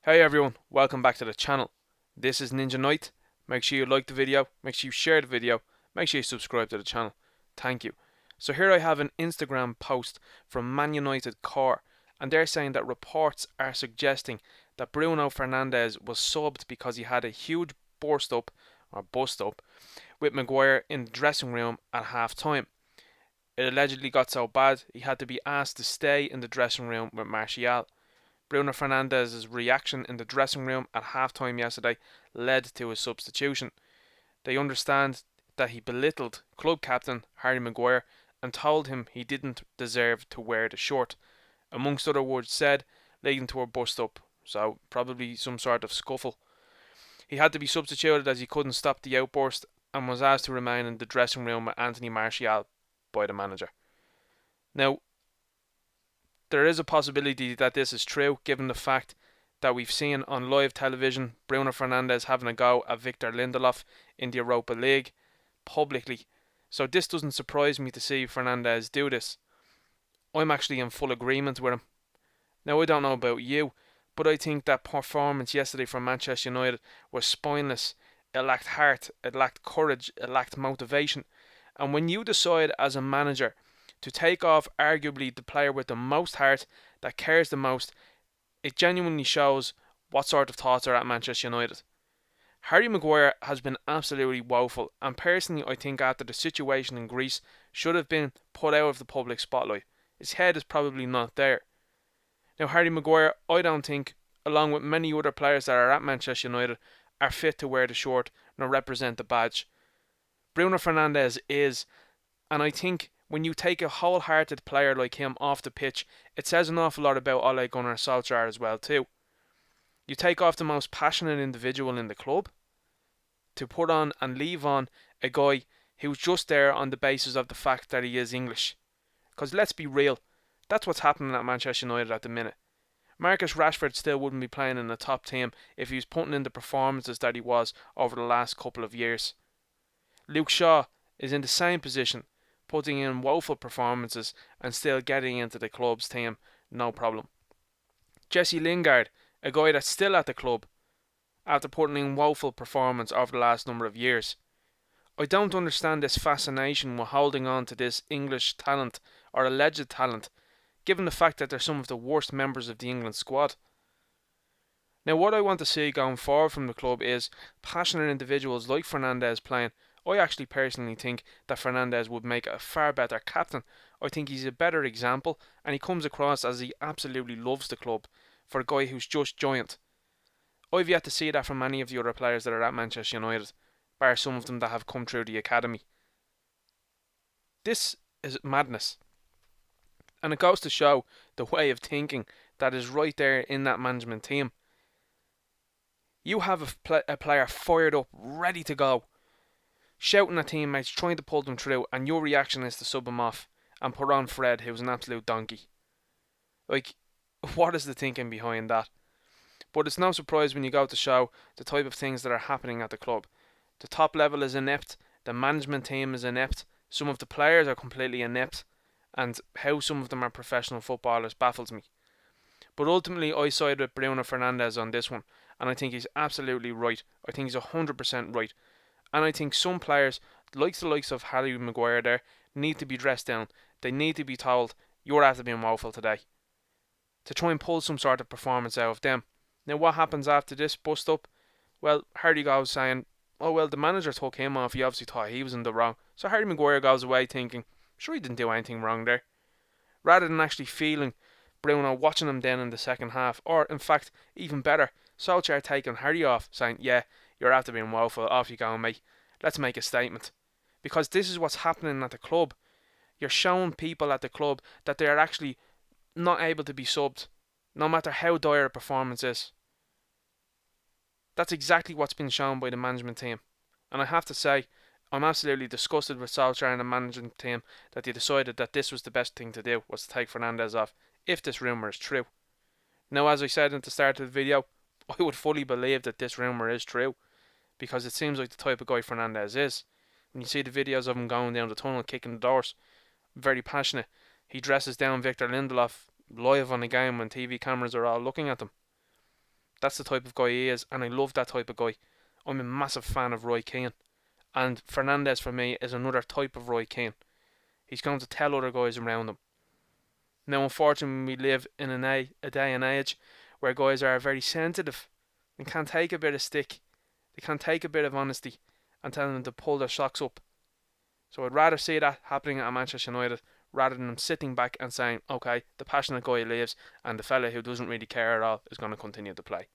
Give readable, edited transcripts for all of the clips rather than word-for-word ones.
Hey everyone, welcome back to the channel. This is Ninja Knight. Make sure you like the video, make sure you share the video, make sure you subscribe to the channel. Thank you. So here I have an Instagram post from Man United Core, and they're saying that reports are suggesting that Bruno Fernandes was subbed because he had a huge bust up with Maguire in the dressing room at half time. It allegedly got so bad he had to be asked to stay in the dressing room with Martial. Bruno Fernandes' reaction in the dressing room at halftime yesterday led to his substitution. They understand that he belittled club captain Harry Maguire and told him he didn't deserve to wear the shirt, amongst other words said, leading to a bust up, so probably some sort of scuffle. He had to be substituted as he couldn't stop the outburst and was asked to remain in the dressing room with Anthony Martial by the manager. Now, there is a possibility that this is true, given the fact that we've seen on live television Bruno Fernandes having a go at Victor Lindelof in the Europa League publicly. So this doesn't surprise me to see Fernandes do this. I'm actually in full agreement with him. Now, I don't know about you, but I think that performance yesterday from Manchester United was spineless. It lacked heart, it lacked courage, it lacked motivation. And when you decide as a manager to take off arguably the player with the most heart, that cares the most, it genuinely shows what sort of thoughts are at Manchester United. Harry Maguire has been absolutely woeful, and personally I think after the situation in Greece should have been put out of the public spotlight. His head is probably not there. Now Harry Maguire, I don't think, along with many other players that are at Manchester United, are fit to wear the shirt nor represent the badge. Bruno Fernandes is, and I think when you take a wholehearted player like him off the pitch, it says an awful lot about Ole Gunnar Solskjaer as well too. You take off the most passionate individual in the club to put on and leave on a guy who's just there on the basis of the fact that he is English. Because let's be real, that's what's happening at Manchester United at the minute. Marcus Rashford still wouldn't be playing in the top team if he was putting in the performances that he was over the last couple of years. Luke Shaw is in the same position, putting in woeful performances and still getting into the club's team, no problem. Jesse Lingard, a guy that's still at the club after putting in woeful performance over the last number of years. I don't understand this fascination with holding on to this English talent or alleged talent, given the fact that they're some of the worst members of the England squad. Now, what I want to see going forward from the club is passionate individuals like Fernandes playing. I actually personally think that Fernandes would make a far better captain. I think he's a better example, and he comes across as he absolutely loves the club for a guy who's just joined. I've yet to see that from many of the other players that are at Manchester United, bar some of them that have come through the academy. This is madness. And it goes to show the way of thinking that is right there in that management team. You have a player fired up, ready to go, shouting at teammates, trying to pull them through, and your reaction is to sub him off and put on Fred, who's an absolute donkey. Like, what is the thinking behind that? But it's no surprise when you go to show the type of things that are happening at the club. The top level is inept, the management team is inept, some of the players are completely inept, and how some of them are professional footballers baffles me. But ultimately, I side with Bruno Fernandes on this one, and I think he's absolutely right. I think he's 100% right. And I think some players, like the likes of Harry Maguire there, need to be dressed down. They need to be told, you're after being woeful today, to try and pull some sort of performance out of them. Now, what happens after this bust up? Well, Harry goes saying, oh well, the manager took him off, he obviously thought he was in the wrong. So Harry Maguire goes away thinking, sure, he didn't do anything wrong there. Rather than actually feeling Bruno watching him then in the second half, or in fact, even better, Solskjaer taking Harry off, saying, yeah, you're after being woeful, off you go, mate. Let's make a statement. Because this is what's happening at the club. You're showing people at the club that they are actually not able to be subbed, no matter how dire a performance is. That's exactly what's been shown by the management team. And I have to say, I'm absolutely disgusted with Solskjaer and the management team that they decided that this was the best thing to do, was to take Fernandes off, if this rumour is true. Now, as I said at the start of the video, I would fully believe that this rumour is true, because it seems like the type of guy Fernandes is. When you see the videos of him going down the tunnel, kicking the doors, very passionate. He dresses down Victor Lindelof live on the game when TV cameras are all looking at them. That's the type of guy he is, and I love that type of guy. I'm a massive fan of Roy Keane, and Fernandes for me is another type of Roy Keane. He's going to tell other guys around him. Now, unfortunately, we live in a day and age where guys are very sensitive and can't take a bit of stick. They can't take a bit of honesty and telling them to pull their socks up. So I'd rather see that happening at Manchester United rather than them sitting back and saying, okay, the passionate guy leaves and the fella who doesn't really care at all is going to continue to play.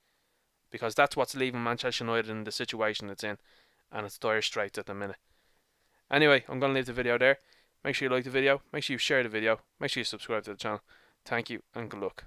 Because that's what's leaving Manchester United in the situation it's in, and it's dire straits at the minute. Anyway, I'm going to leave the video there. Make sure you like the video, make sure you share the video, make sure you subscribe to the channel. Thank you and good luck.